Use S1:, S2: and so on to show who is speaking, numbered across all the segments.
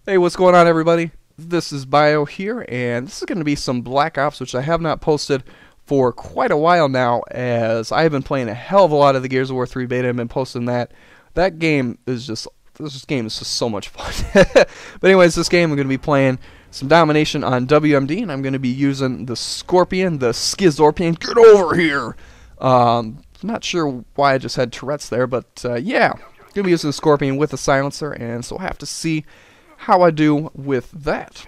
S1: Hey, what's going on, everybody? This is Bio here, and this is going to be some Black Ops, which I have not posted for quite a while now, as I have been playing a hell of a lot of the Gears of War 3 beta and been posting that. That game is just, this game is just so much fun. But anyways, this game I'm going to be playing some domination on WMD, and I'm going to be using the Skorpian, the Skizorpian. Get over here! Not sure why I just had Tourette's there, but yeah, going to be using the Skorpian with a silencer, and so I'll have to see how I do with that.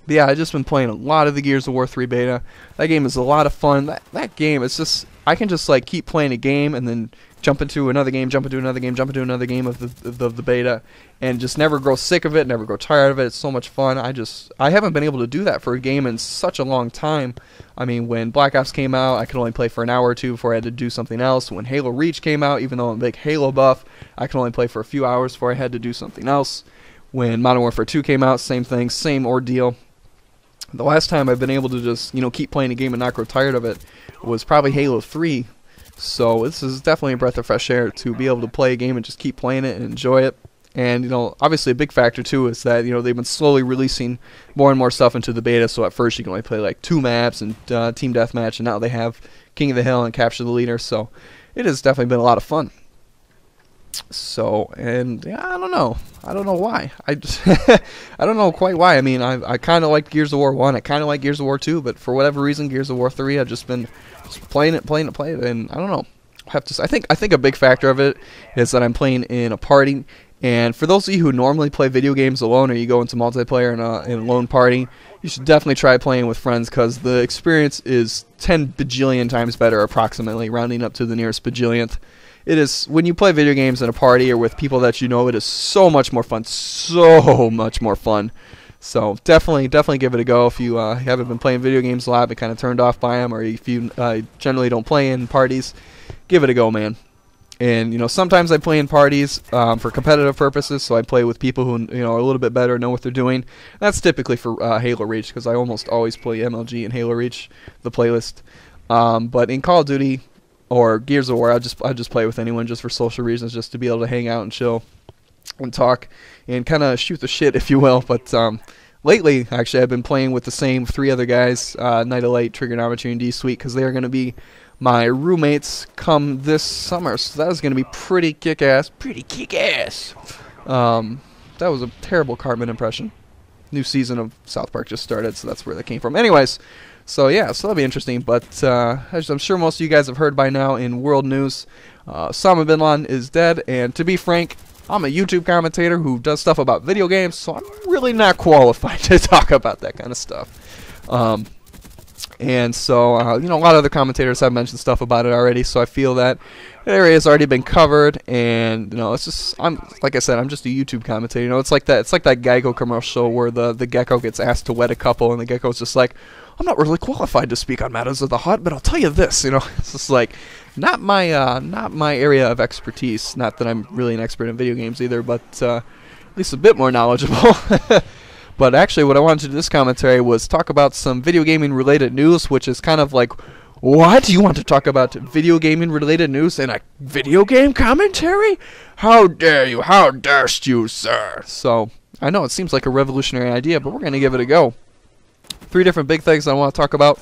S1: But yeah, I've just been playing a lot of the Gears of War 3 beta. That game is a lot of fun. That game is just, I can just like keep playing a game and then jump into another game, jump into another game, jump into another game of the beta, and just never grow sick of it, never grow tired of it. It's so much fun. I haven't been able to do that for a game in such a long time. I mean, when Black Ops came out, I could only play for an hour or two before I had to do something else. When Halo Reach came out, even though I'm a big Halo buff, I could only play for a few hours before I had to do something else. When Modern Warfare 2 came out, same thing, same ordeal. The last time I've been able to just, keep playing a game and not grow tired of it was probably Halo 3. So this is definitely a breath of fresh air to be able to play a game and just keep playing it and enjoy it. And, obviously a big factor too is that, they've been slowly releasing more and more stuff into the beta. So at first you can only play like 2 maps and Team Deathmatch, and now they have King of the Hill and Capture the Leader. So it has definitely been a lot of fun. So, and yeah, I don't know why. I just I don't know quite why. I mean, I kind of liked Gears of War 1. I kind of like Gears of War 2, but for whatever reason, Gears of War 3, I've just been playing it, and I don't know. I think a big factor of it is that I'm playing in a party. And for those of you who normally play video games alone, or you go into multiplayer in a lone party, you should definitely try playing with friends, because the experience is 10 bajillion times better, approximately, rounding up to the nearest bajillionth. It is, when you play video games in a party or with people that you know, it is so much more fun. So much more fun. So definitely give it a go if you haven't been playing video games a lot, been kind of turned off by them, or if you generally don't play in parties, give it a go, man. And sometimes I play in parties for competitive purposes, so I play with people who are a little bit better, know what they're doing. That's typically for Halo Reach, because I almost always play MLG and Halo Reach, the playlist. But in Call of Duty or Gears of War, I just play with anyone just for social reasons, just to be able to hang out and chill and talk and kind of shoot the shit, if you will. But lately, actually, I've been playing with the same 3 other guys, Night of Light, Trigonometry, and D-Suite, because they are going to be my roommates come this summer. So that is going to be pretty kick-ass. That was a terrible Cartman impression. New season of South Park just started, so that's where that came from. Anyways, so yeah, so that'll be interesting. But as I'm sure most of you guys have heard by now in world news, Osama bin Laden is dead. And to be frank, I'm a YouTube commentator who does stuff about video games, so I'm really not qualified to talk about that kind of stuff. And so, a lot of other commentators have mentioned stuff about it already, so I feel that area has already been covered. And it's just, like I said, I'm just a YouTube commentator. It's like that Geico commercial where the gecko gets asked to wed a couple, and the gecko's just like, I'm not really qualified to speak on matters of the heart, but I'll tell you this. It's just like not my area of expertise. Not that I'm really an expert in video games either, but at least a bit more knowledgeable. But actually, what I wanted to do this commentary was talk about some video gaming related news, which is kind of like, what? You want to talk about video gaming related news in a video game commentary? How dare you? How darest you, sir? So, I know it seems like a revolutionary idea, but we're going to give it a go. 3 different big things I want to talk about.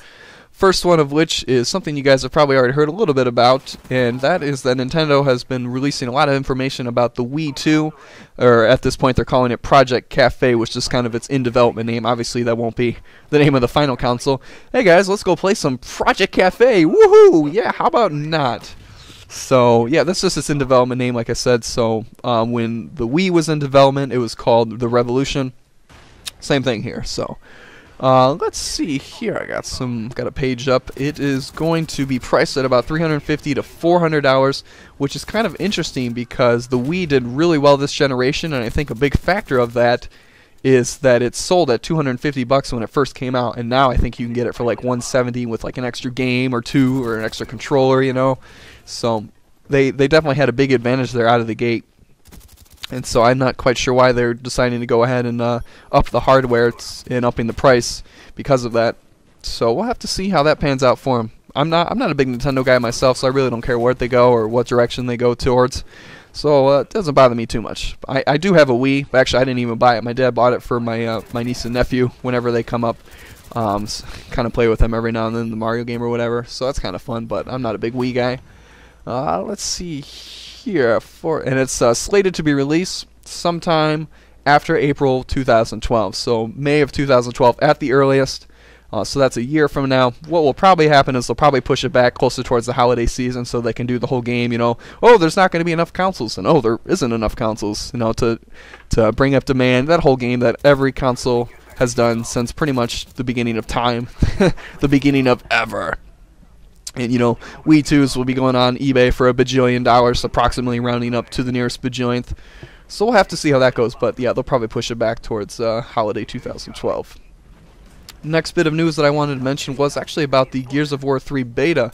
S1: First one of which is something you guys have probably already heard a little bit about, and that is that Nintendo has been releasing a lot of information about the Wii 2, or at this point they're calling it Project Cafe, which is kind of its in-development name. Obviously that won't be the name of the final console. Hey guys, let's go play some Project Cafe! Woohoo! Yeah, how about not? So yeah, that's just its in-development name, like I said. So when the Wii was in development, it was called the Revolution. Same thing here. So let's see here. I got a page up. It is going to be priced at about $350 to $400, which is kind of interesting because the Wii did really well this generation, and I think a big factor of that is that it sold at $250 when it first came out, and now I think you can get it for like $170 with like an extra game or 2 or an extra controller, So they definitely had a big advantage there out of the gate. And so I'm not quite sure why they're deciding to go ahead and up the hardware and upping the price because of that. So we'll have to see how that pans out for them. I'm not a big Nintendo guy myself, so I really don't care where they go or what direction they go towards. So it doesn't bother me too much. I do have a Wii, but actually I didn't even buy it. My dad bought it for my my niece and nephew whenever they come up. Kind of play with them every now and then, the Mario game or whatever. So that's kind of fun, but I'm not a big Wii guy. Let's see here, and it's slated to be released sometime after April 2012, so May of 2012 at the earliest. So that's a year from now. What will probably happen is they'll probably push it back closer towards the holiday season so they can do the whole game, you know. Oh, there's not going to be enough consoles, and oh, there isn't enough consoles, you know, to bring up demand. That whole game that every console has done since pretty much the beginning of time, the beginning of ever. And, you know, Wii 2s will be going on eBay for $1 bajillion, approximately rounding up to the nearest bajillionth. So we'll have to see how that goes, but yeah, they'll probably push it back towards holiday 2012. Next bit of news that I wanted to mention was actually about the Gears of War 3 beta.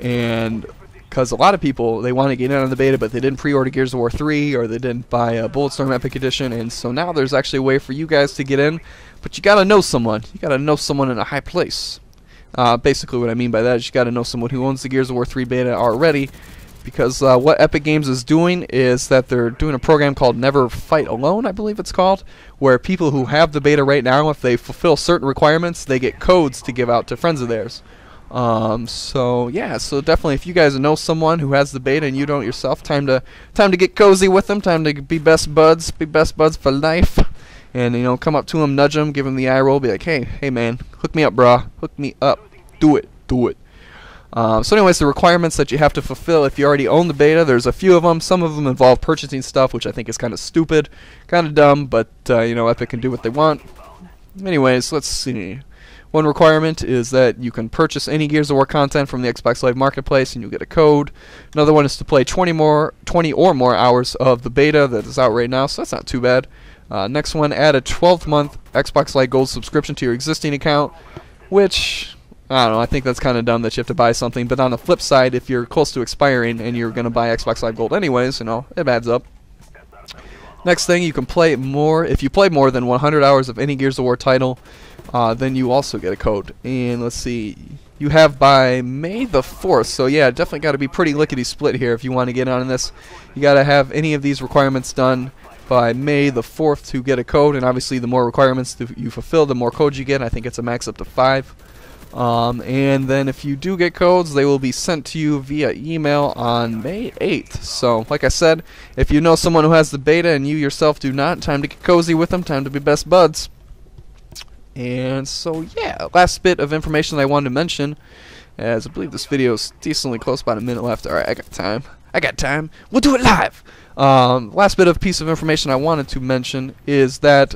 S1: And because a lot of people, they want to get in on the beta, but they didn't pre-order Gears of War 3, or they didn't buy a Bulletstorm Epic Edition, and so now there's actually a way for you guys to get in, but you gotta know someone. You gotta know someone in a high place. Basically what I mean by that is you gotta know someone who owns the Gears of War 3 beta already, because what Epic Games is doing is that they're doing a program called Never Fight Alone, I believe it's called, where people who have the beta right now, if they fulfill certain requirements, they get codes to give out to friends of theirs. So yeah, so definitely if you guys know someone who has the beta and you don't yourself, time to get cozy with them, time to be best buds for life. And, you know, come up to him, nudge him, give him the eye roll, be like, hey man, hook me up, brah, hook me up, do it. So anyways, the requirements that you have to fulfill if you already own the beta, there's a few of them. Some of them involve purchasing stuff, which I think is kind of stupid, kind of dumb, but, you know, Epic can do what they want. Anyways, let's see. One requirement is that you can purchase any Gears of War content from the Xbox Live Marketplace and you'll get a code. Another one is to play 20 or more hours of the beta that is out right now, so that's not too bad. Next one, add a 12-month Xbox Live Gold subscription to your existing account, which, I don't know, I think that's kind of dumb that you have to buy something, but on the flip side, if you're close to expiring and you're going to buy Xbox Live Gold anyways, you know, it adds up. Next thing, you can play more, if you play more than 100 hours of any Gears of War title, then you also get a code. And let's see, you have by May the 4th, so yeah, definitely got to be pretty lickety-split here if you want to get on this. You got to have any of these requirements done by May the 4th to get a code, and obviously the more requirements that you fulfill, the more codes you get. I think it's a max up to 5. And then if you do get codes, they will be sent to you via email on May 8th. So, like I said, if you know someone who has the beta and you yourself do not, time to get cozy with them, time to be best buds. And so, yeah, last bit of information that I wanted to mention, as I believe this video is decently close, about a minute left. Alright, I got time. We'll do it live! Last bit of piece of information I wanted to mention is that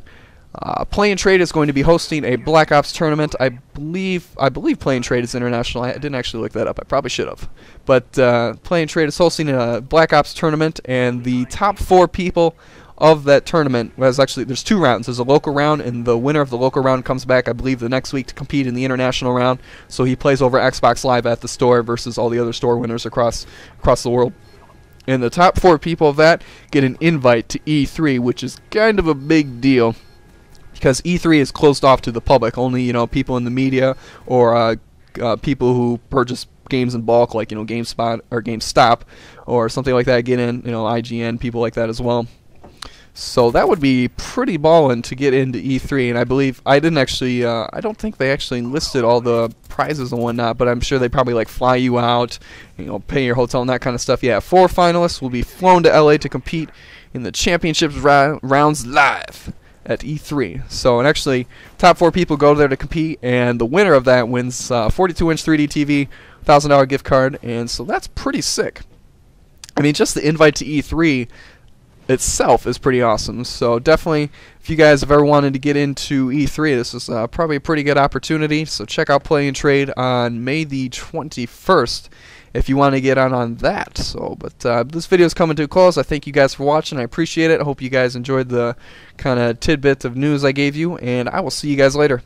S1: Play and Trade is going to be hosting a Black Ops tournament. I believe Play and Trade is international. I didn't actually look that up. I probably should have. But Play and Trade is hosting a Black Ops tournament, and the top 4 people of that tournament, there's 2 rounds. There's a local round, and the winner of the local round comes back, I believe, the next week to compete in the international round. So he plays over Xbox Live at the store versus all the other store winners across the world. And the top 4 people of that get an invite to E3, which is kind of a big deal, because E3 is closed off to the public. Only, you know, people in the media or people who purchase games in bulk, like, you know, GameSpot or GameStop or something like that, get in. You know, IGN, people like that as well. So that would be pretty ballin' to get into E3, and I believe I don't think they actually listed all the prizes and whatnot, but I'm sure they probably like fly you out, you know, pay your hotel and that kind of stuff. Yeah, 4 finalists will be flown to LA to compete in the championships rounds live at E3. So, and actually, top 4 people go there to compete, and the winner of that wins 42-inch 3D TV, $1,000 gift card, and so that's pretty sick. I mean, just the invite to E3 itself is pretty awesome. So definitely, if you guys have ever wanted to get into E3, this is probably a pretty good opportunity. So check out Play and Trade on May the 21st if you want to get on that. So, but this video is coming to a close. I thank you guys for watching. I appreciate it. I hope you guys enjoyed the kind of tidbit of news I gave you, and I will see you guys later.